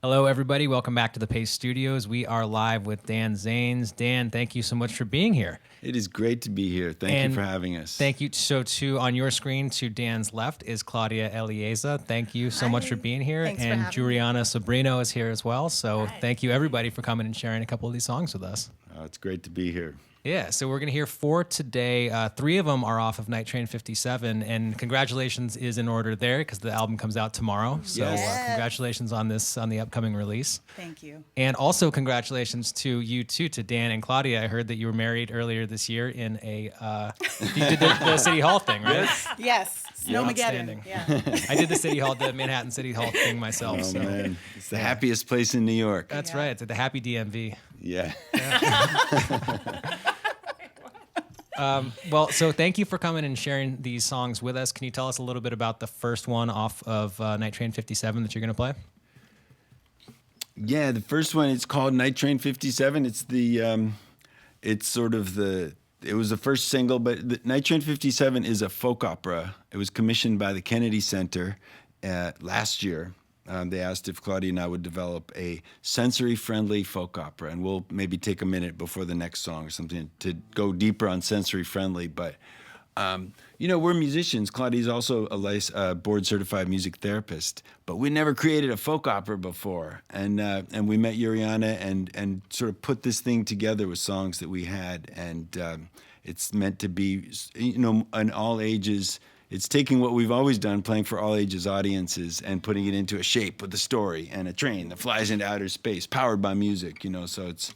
Hello, everybody. Welcome back to the Paste Studios. We are live with Dan Zanes. Dan, thank you so much for being here. It is great to be here. Thank you for having us. Thank you. So, on your screen to Dan's left is Claudia Elieza. Thank you so much for being here. Thanks and for having Juliana Sobrino is here as well. So, Hi. Thank you, everybody, for coming and sharing a couple of these songs with us. It's great to be here. Yeah, so we're going to hear 4 today. 3 of them are off of Night Train 57, and congratulations is in order there because the album comes out tomorrow. So Yes. Congratulations on the upcoming release. Thank you. And also congratulations to you too, to Dan and Claudia. I heard that you were married earlier this year in a you did the City Hall thing, right? Yes, Snowmageddon. Outstanding. Yeah. I did the Manhattan City Hall thing myself. Oh, so man. It's the happiest place in New York. that's Yeah. right. It's at the Happy DMV. Yeah. Well, so thank you for coming and sharing these songs with us. Can you tell us a little bit about the first one off of Night Train 57 that you're going to play? Yeah, the first one, it's called Night Train 57. It's the, it's sort of the, it was the first single, but the Night Train 57 is a folk opera. It was commissioned by the Kennedy Center last year. They asked if Claudia and I would develop a sensory-friendly folk opera, and we'll maybe take a minute before the next song or something to go deeper on sensory-friendly. But, we're musicians. Claudia's also a board-certified music therapist, but we never created a folk opera before. And we met Juliana and sort of put this thing together with songs that we had, and it's meant to be, an all ages. It's taking what we've always done, playing for all ages audiences, and putting it into a shape with a story and a train that flies into outer space, powered by music. So it's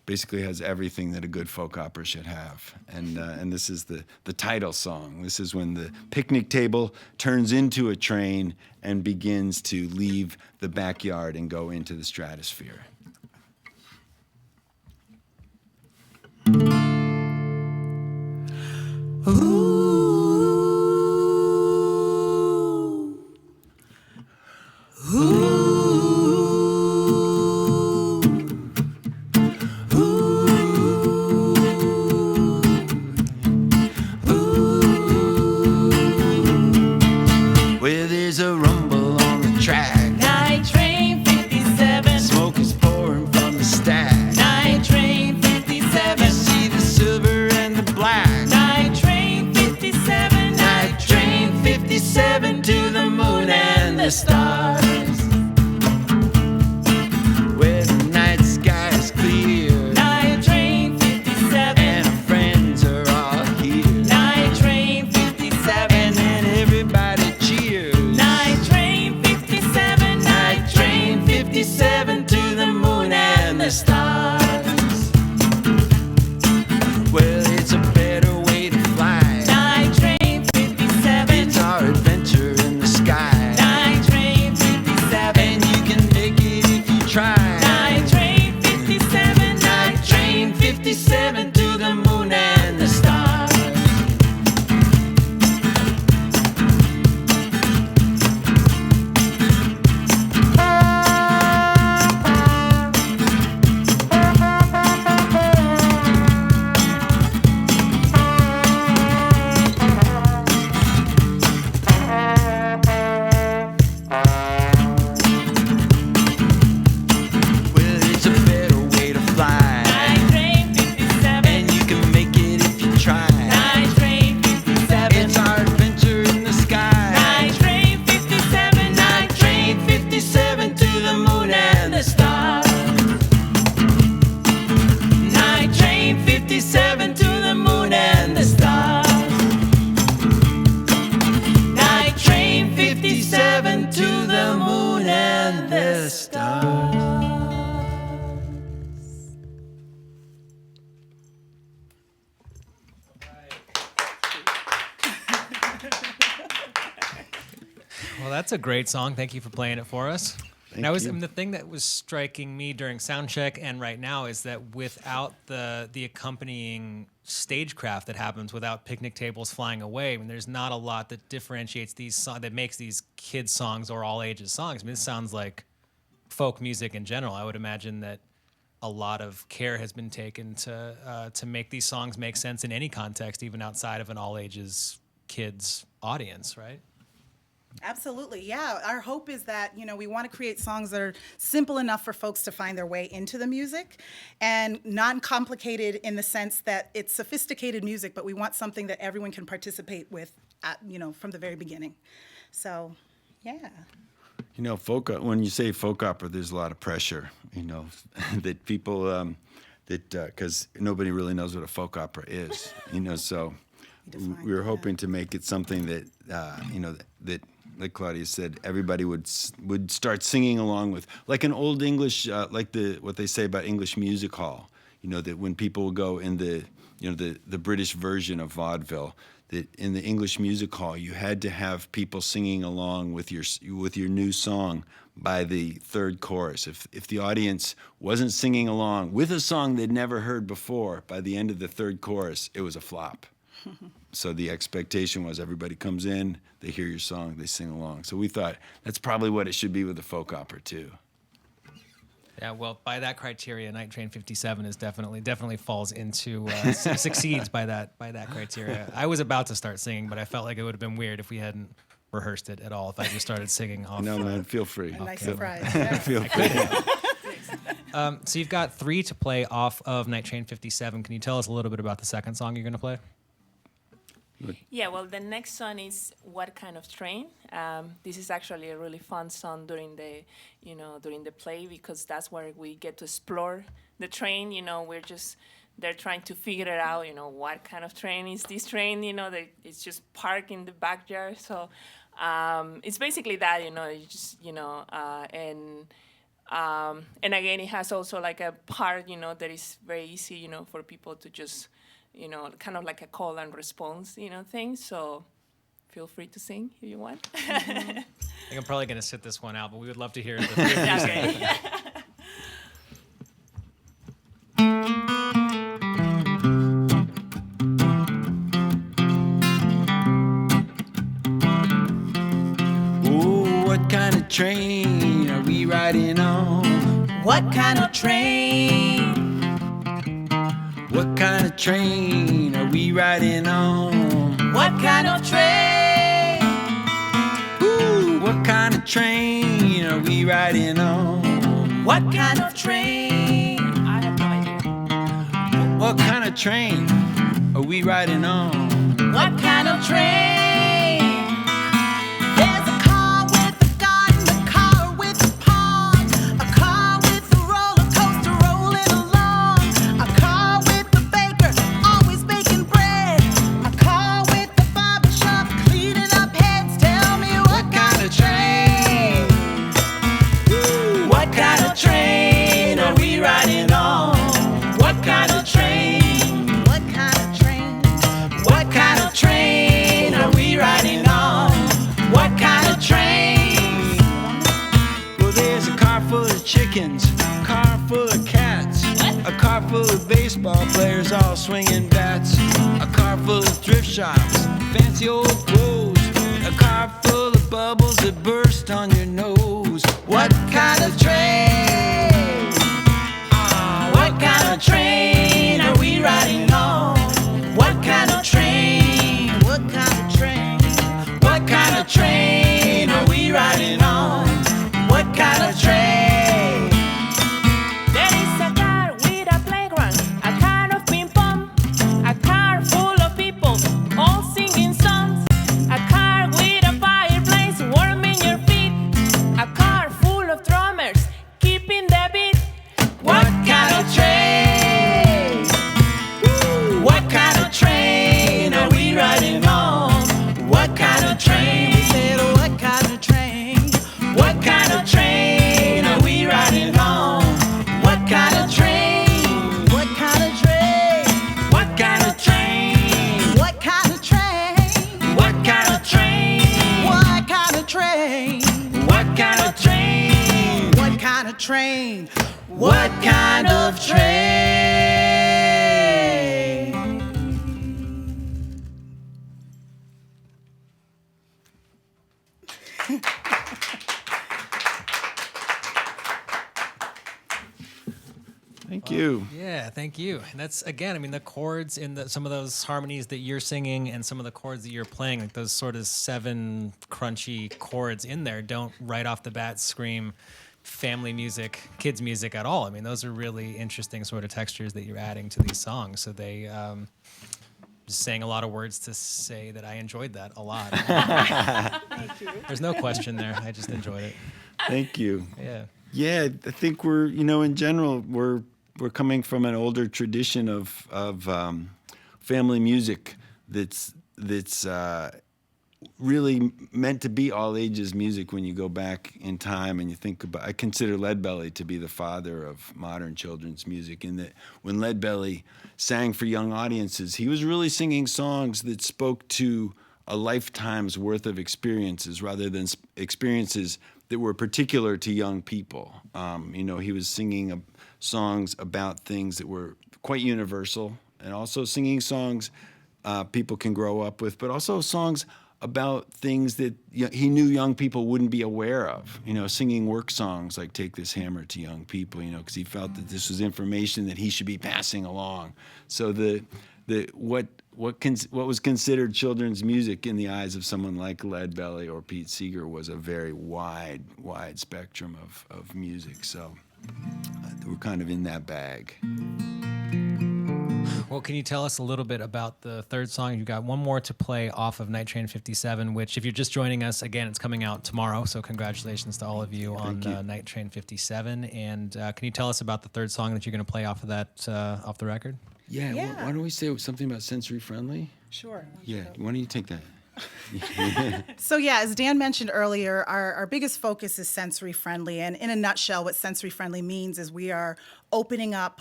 basically has everything that a good folk opera should have. And this is the title song. This is when the picnic table turns into a train and begins to leave the backyard and go into the stratosphere. Where there's a rumble on the track, Night Train 57. smoke is pouring from the stack. Night Train 57. You see the silver and the black. Night Train 57. Night Train 57 to the moon and the stars. Where the night sky is clear Night Train 57. and our friends are all here. Night Train 57. And then everybody cheers. Night Train 57. Night Train 57 to the moon and the stars. Well, it's a better way to fly. Night Train 57. It's our adventure in the sky. Night Train 57. And you can make it if you try. Night Train 57. Night Train 57 to the moon and the stars. Well, it's a better way to fly. Night Train 57. And you can make it if you try. Night Train 57. It's our adventure in the sky. Night Train 57. Night Train 57 to the moon and the stars. Night Train 57 to the moon and the stars. Night Train 57 to the moon and the stars. Well, that's a great song. Thank you for playing it for us. Thank you. The thing that was striking me during sound check and right now is that without the accompanying stagecraft that happens, without picnic tables flying away, I mean, there's not a lot that differentiates that makes these kids songs or all ages songs. I mean, this sounds like folk music in general. I would imagine that a lot of care has been taken to make these songs make sense in any context, even outside of an all ages kids audience, right? Absolutely, yeah. Our hope is that, we want to create songs that are simple enough for folks to find their way into the music and non-complicated in the sense that it's sophisticated music, but we want something that everyone can participate with, from the very beginning. So, yeah. When you say folk opera, there's a lot of pressure, that people, because nobody really knows what a folk opera is, so Define we were that. hoping to make it something that, that, like Claudia said, everybody would start singing along with, like an old English, like what they say about English music hall, that when people go in the British version of vaudeville, that in the English music hall you had to have people singing along with your new song by the third chorus. If the audience wasn't singing along with a song they'd never heard before, by the end of the third chorus, it was a flop. So the expectation was everybody comes in, they hear your song, they sing along. So we thought that's probably what it should be with a folk opera too. Yeah, well, by that criteria, Night Train 57 is definitely falls into succeeds by that criteria. I was about to start singing, but I felt like it would have been weird if we hadn't rehearsed it at all. If I just started singing off. No, man, feel free. A nice Okay. surprise. Yeah. Feel free. So you've got 3 to play off of Night Train 57. Can you tell us a little bit about the second song you're going to play? Yeah, well, the next song is "What Kind of Train." This is actually a really fun song during the play, because that's where we get to explore the train. They're trying to figure it out. What kind of train is this train? It's just parked in the backyard. So it's basically that. And again, it has also like a part that is very easy for people to just kind of like a call and response, thing. So feel free to sing if you want. I think I'm probably going to sit this one out, but we would love to hear the 3 of you sing. Okay. Oh, what kind of train are we riding on? What kind of train? What kind of train are we riding on? What kind of train? Ooh, what kind of train are we riding on? What kind of train? I have no idea. What kind of train are we riding on? What kind of train? There's a car with a garden, a car with a pond, a car with a roller coaster rolling along, a car with a baker always baking bread, a car with a barber shop cleaning up heads. Tell me what kind of train? Ooh, what kind of train are we riding on? What kind of train? What kind of train? What kind of train are we riding on? What kind of train? Well, there's a car full of chickens, a car full of cats, a car full of baseball players all swinging bats, a car full of thrift shops, fancy old clothes, a car full of bubbles that burst on your nose. What kind of train? What kind of train are we riding on? What kind of train? What kind of train? What kind of train are we riding on? What kind of train? There is a car with a playground, a car of ping pong, a car full of people all singing songs, a car with a fireplace warming your feet, a car full of drummers keeping the beat. What kind of train? Woo! What kind of train are we riding on? What kind of train? We said, what kind of train? What kind of train are we riding on? What kind of train? What kind of train? What kind of train? What kind of train? What kind of train? What kind of train? What kind of train? What kind of train? What kind of train? Thank you. Yeah, thank you. And that's, again, I mean, the chords in some of those harmonies that you're singing and some of the chords that you're playing, like those sort of 7 crunchy chords in there, don't right off the bat scream family music, kids music at all. I mean, those are really interesting sort of textures that you're adding to these songs. So they just saying a lot of words to say that I enjoyed that a lot. Thank you. There's no question there. I just enjoyed it. Thank you. Yeah. Yeah, I think we're, in general, we're coming from an older tradition of family music that's really meant to be all ages music. When you go back in time and you think about, I consider Leadbelly to be the father of modern children's music, in that when Leadbelly sang for young audiences, he was really singing songs that spoke to a lifetime's worth of experiences rather than experiences that were particular to young people. He was singing songs about things that were quite universal, and also singing songs people can grow up with, but also songs about things that he knew young people wouldn't be aware of. Singing work songs like "Take This Hammer" to young people, because he felt that this was information that he should be passing along. So what was considered children's music in the eyes of someone like Leadbelly or Pete Seeger was a very wide spectrum of music. So we're kind of in that bag. Well, can you tell us a little bit about the third song? You've got one more to play off of Night Train 57, which, if you're just joining us, again, it's coming out tomorrow. So congratulations to all of you on Night Train 57. And can you tell us about the third song that you're going to play off of that, off the record? Yeah. Yeah. Why don't we say something about sensory friendly? Sure. Yeah. Why don't you take that? So yeah, as Dan mentioned earlier, our biggest focus is sensory friendly. And in a nutshell, what sensory friendly means is we are opening up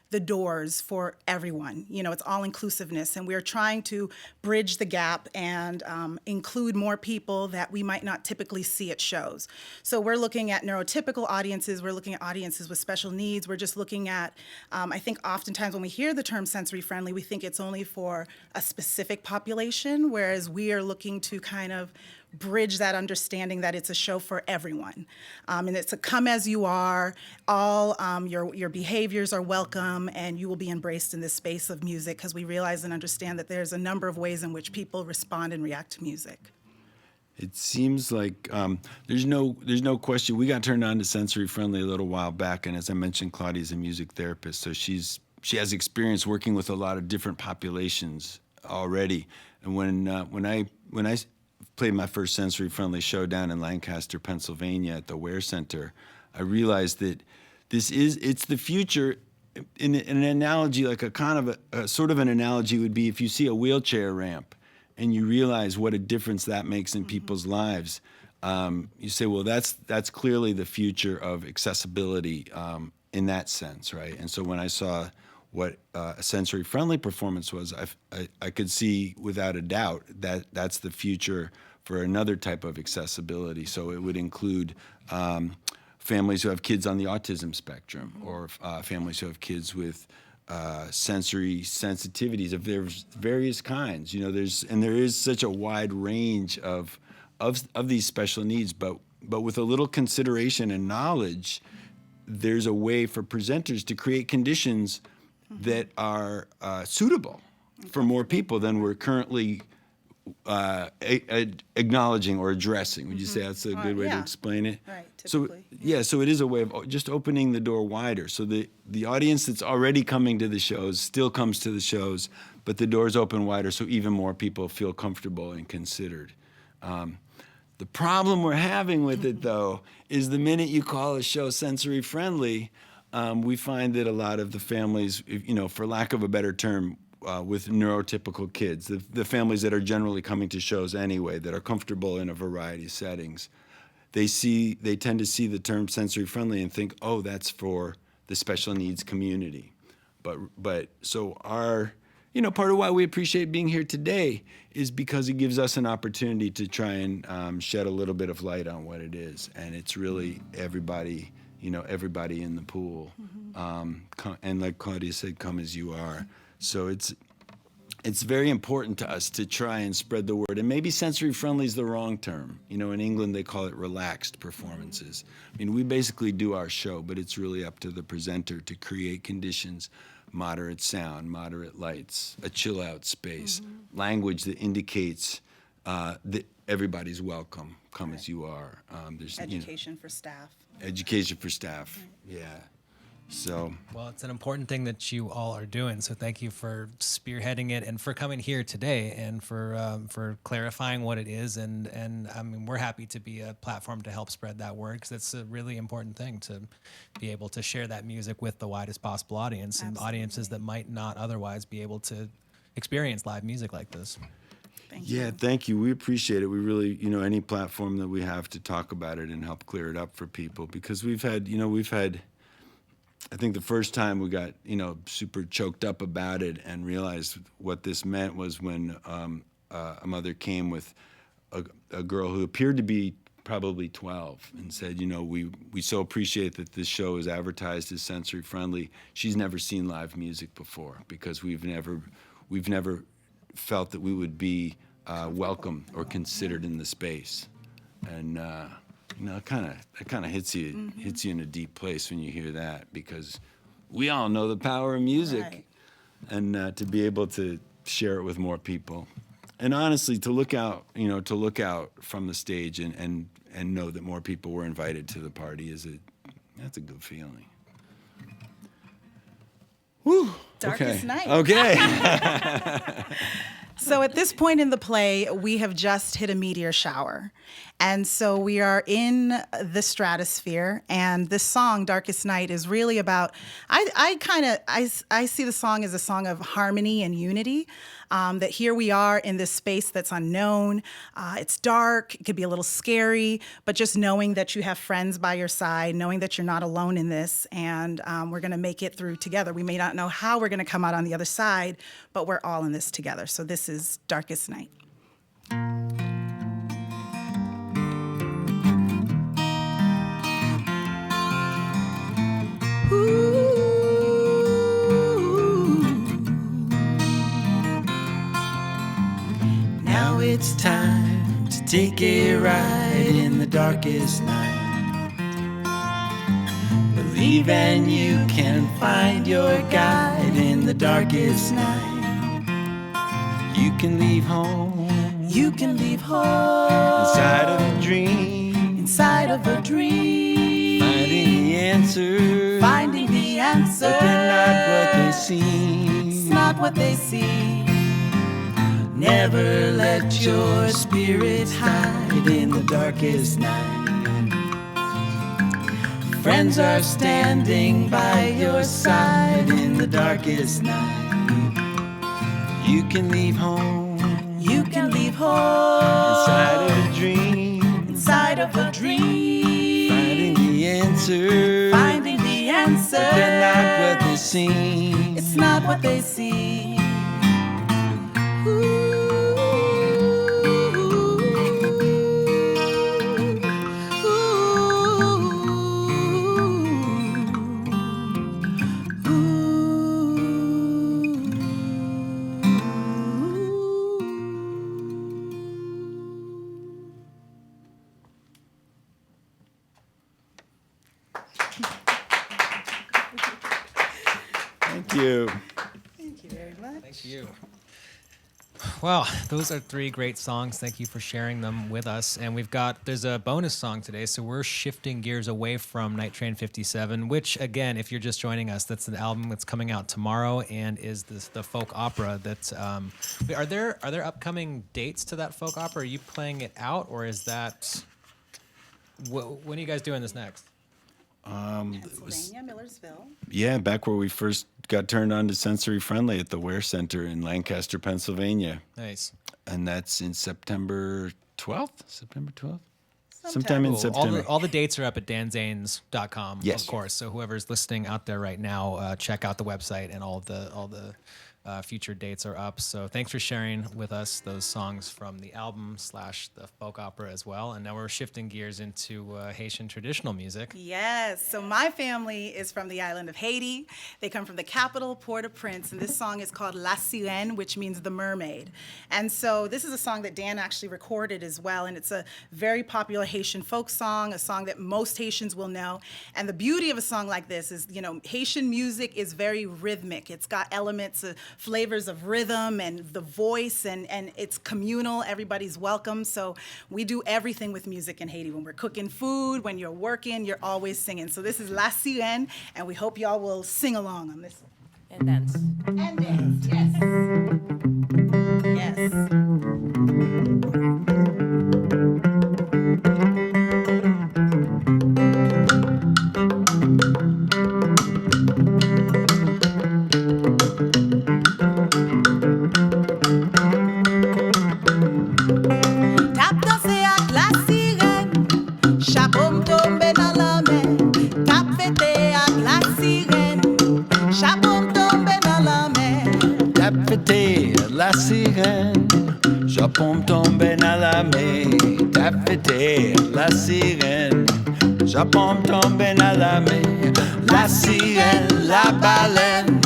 the doors for everyone. It's all inclusiveness, and we're trying to bridge the gap and include more people that we might not typically see at shows. So we're looking at neurotypical audiences, we're looking at audiences with special needs, we're just looking at, I think oftentimes when we hear the term sensory friendly, we think it's only for a specific population, whereas we are looking to kind of bridge that understanding that it's a show for everyone. And it's a come as you are, all your behaviors are welcome, and you will be embraced in this space of music, because we realize and understand that there's a number of ways in which people respond and react to music. It seems like there's no question. We got turned on to sensory friendly a little while back, and as I mentioned, Claudia's a music therapist, so she has experience working with a lot of different populations already. And when I played my first sensory friendly show down in Lancaster, Pennsylvania at the Ware Center, I realized that it's the future. In an analogy, like a sort of an analogy would be if you see a wheelchair ramp and you realize what a difference that makes in people's lives. You say, well, that's clearly the future of accessibility in that sense, right? And so when I saw what a sensory-friendly performance was, I could see without a doubt that that's the future for another type of accessibility. So it would include families who have kids on the autism spectrum, or families who have kids with sensory sensitivities of various kinds. There is such a wide range of these special needs, but with a little consideration and knowledge, there's a way for presenters to create conditions that are suitable for more people than we're currently acknowledging or addressing. Would you say that's a good way to explain it? Right, So typically. so it is a way of just opening the door wider. So the audience that's already coming to the shows still comes to the shows, but the doors open wider so even more people feel comfortable and considered. The problem we're having with it, though, is the minute you call a show sensory friendly, we find that a lot of the families, for lack of a better term, with neurotypical kids, the families that are generally coming to shows anyway, that are comfortable in a variety of settings, they tend to see the term sensory friendly and think, oh, that's for the special needs community. But so part of why we appreciate being here today is because it gives us an opportunity to try and shed a little bit of light on what it is, and it's really everybody in the pool. And like Claudia said, come as you are. So it's very important to us to try and spread the word. And maybe sensory friendly is the wrong term. You know, in England they call it relaxed performances. I mean, we basically do our show, but it's really up to the presenter to create conditions, moderate sound, moderate lights, a chill out space, language that indicates that everybody's welcome, come as you are. There's Education for staff. education for staff. Yeah. So Well, it's an important thing that you all are doing. So thank you for spearheading it and for coming here today and for clarifying what it is. And I mean, we're happy to be a platform to help spread that word because it's a really important thing to be able to share that music with the widest possible audience and audiences that might not otherwise be able to experience live music like this. Thank you. yeah, thank you. We appreciate it. We really, any platform that we have to talk about it and help clear it up for people because we've had, I think the first time we got, super choked up about it and realized what this meant was when a mother came with a girl who appeared to be probably 12 and said, we so appreciate that this show is advertised as sensory friendly. She's never seen live music before because we've never felt that we would be welcome or considered in the space. And it kind of hits you in a deep place when you hear that because we all know the power of music, Right. and to be able to share it with more people, and honestly to look out from the stage and know that more people were invited to the party that's a good feeling. Whew. Darkest Night. Okay. So at this point in the play, we have just hit a meteor shower. And so we are in the stratosphere. And this song, Darkest Night, is really about, I see the song as a song of harmony and unity. That here we are in this space that's unknown. It's dark, it could be a little scary, but just knowing that you have friends by your side, knowing that you're not alone in this, and we're gonna make it through together. We may not know how we're gonna come out on the other side, but we're all in this together. So this is Darkest Night. Now it's time to take a ride in the darkest night. Believe and you can find your guide in the darkest night. You can leave home You can leave home inside of a dream, inside of a dream, finding the answer, finding the answer. but they're not what they seem. It's not what they see. Never let your spirit hide in the darkest night. Friends are standing by your side in the darkest night. You can leave home You can leave home inside of a dream, inside of a dream, finding the answer, finding the answer. but they're not what they seem. It's not what they see. Thank you. Thank you very much. Thank you. Well, those are three great songs. Thank you for sharing them with us. And there's a bonus song today, so we're shifting gears away from Night Train 57, which, again, if you're just joining us, that's an album that's coming out tomorrow and is the folk opera that's... Are there upcoming dates to that folk opera? Are you playing it out, or is that... When are you guys doing this next? Pennsylvania, Millersville. Yeah, back where we first got turned on to sensory friendly at the Ware Center in Lancaster, Pennsylvania. Nice. And that's in September 12th? September 12th? Sometime in Cool. September. All the dates are up at danzanes.com, Yes. of course. So whoever's listening out there right now, check out the website and all the future dates are up. So thanks for sharing with us those songs from the album / the folk opera as well. And now we're shifting gears into Haitian traditional music. Yes. So my family is from the island of Haiti. They come from the capital, Port-au-Prince, and this song is called La Sirene, which means the mermaid. And so this is a song that Dan actually recorded as well, and it's a very popular Haitian folk song, a song that most Haitians will know. And the beauty of a song like this is, you know, Haitian music is very rhythmic. It's got elements of flavors of rhythm and the voice, and it's communal. Everybody's welcome. So we do everything with music in Haiti. When we're cooking food, when you're working, you're always singing. So this is La Sirene, and we hope y'all will sing along on this. And dance. And dance, yes. Yes. Tap danser ak la sirène, chapeau m tombe dans la mer. Tap fêter ak la sirène, chapeau m tombe dans la mer. Tap fêter la sirène, Japon tombe dans la mer. Tap fêter la sirène, Japon tombe dans la mer. La sirène, la baleine,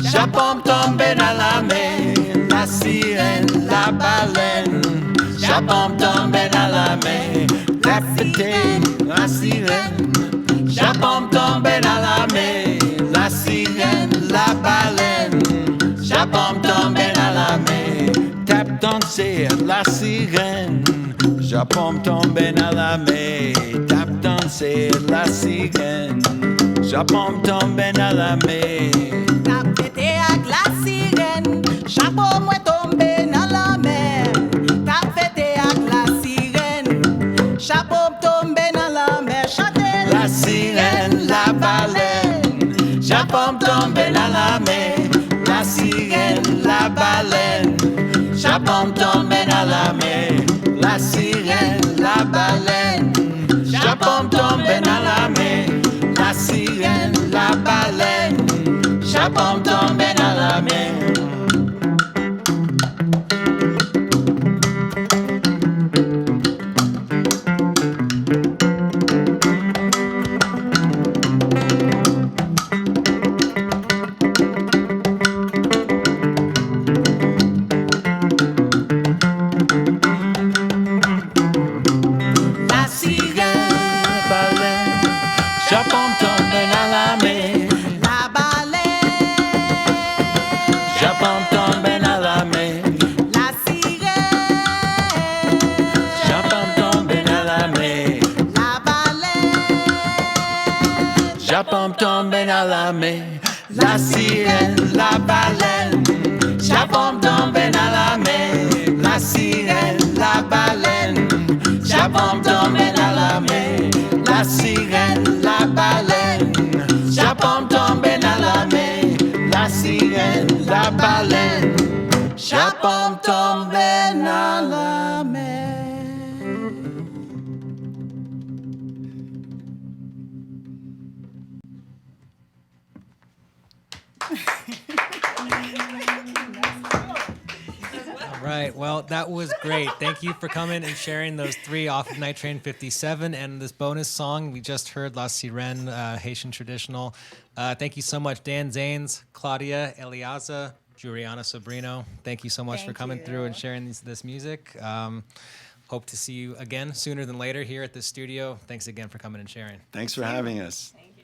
Japon tombe dans la mer. La sirène, la baleine, Japon tombe dans la mer. Tap fêter la sirène, Japon tombe dans la mer. La sirène, la baleine, Japon tombe dans la mer. Tap danser la sirène, Japon tombe dans la mer. Tap danser la sirène, Japon tombe dans la mer. Tap fêter ak la sirène, chapeau moi tombe dans la mer. Tap fêter ak la sirène, chapeau m tombe dans la mer. Chantez La sirène, la baleine, Japon tombe dans la mer. La sirène, la baleine, Japon tombe dans la mer. La sirène, la baleine, Japon tombe dans la mer. La sirène, la baleine, Japon tombe dans la mer. la sirène, Baleine, Japon tombe dans la mer. la baleine, Japon tombe dans la mer. la sirène, Japon tombe dans la mer. la baleine, Japon tombe dans la mer. La sirène, la baleine, Japon tombe dans la mer. La sirène, la baleine, Japon tombe dans la mer. La sirène, la baleine, Japon tombe dans la mer. La sirène, la baleine, Japon tombe dans la mer. All right. Well, that was great. Thank you for coming and sharing those 3 off of Night Train 57 and this bonus song we just heard, La Sirene, Haitian traditional. Thank you so much, Dan Zanes, Claudia Eliaza, Juliana Sobrino. Thank you so much for Thank coming you. through and sharing this music. Hope to see you again sooner than later here at the studio. Thanks again for coming and sharing. Thanks for having us. Thank you.